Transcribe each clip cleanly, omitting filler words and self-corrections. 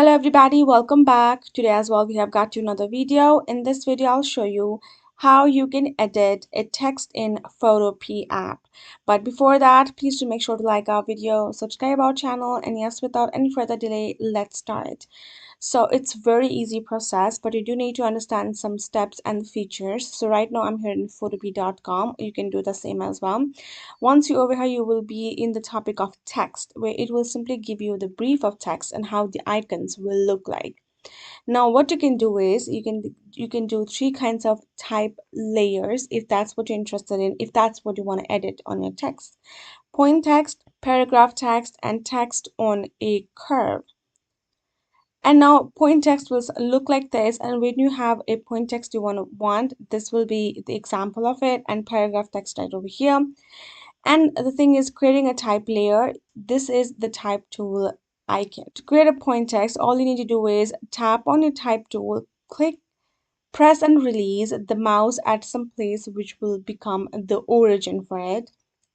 Hello everybody, welcome back. Today as well we have got you another video. In this video I'll show you how you can edit a text in Photopea app. But before that, please do make sure to like our video, subscribe our channel, and yes, without any further delay, let's start. So it's very easy process, but you do need to understand some steps and features. So right now I'm here in photopea.com. You can do the same as well. Once you over here, you will be in the topic of text, where it will simply give you the brief of text and how the icons will look like. Now what you can do is you can do three kinds of type layers if that's what you're interested in, if that's what you want to edit on your text: point text, paragraph text, and text on a curve. And now point text will look like this, and when you have a point text you want, this will be the example of it, and paragraph text right over here. And the thing is, creating a type layer, this is the type tool icon. To create a point text, all you need to do is tap on your type tool, click, press and release the mouse at some place which will become the origin for it.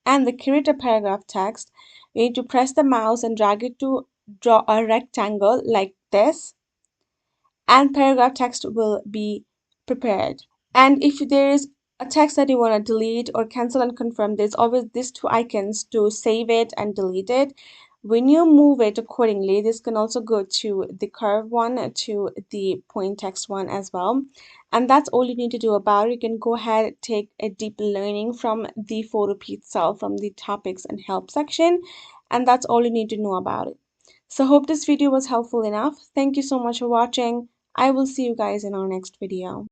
And the create a paragraph text, you need to press the mouse and drag it to draw a rectangle like this, and paragraph text will be prepared. And if there is a text that you want to delete or cancel and confirm, there's always these two icons to save it and delete it. When you move it accordingly, this can also go to the curve one, to the point text one as well. And that's all you need to do about it. You can go ahead, take a deep learning from the PhotoP itself, from the topics and help section, and that's all you need to know about it. So hope this video was helpful enough. Thank you so much for watching. I will see you guys in our next video.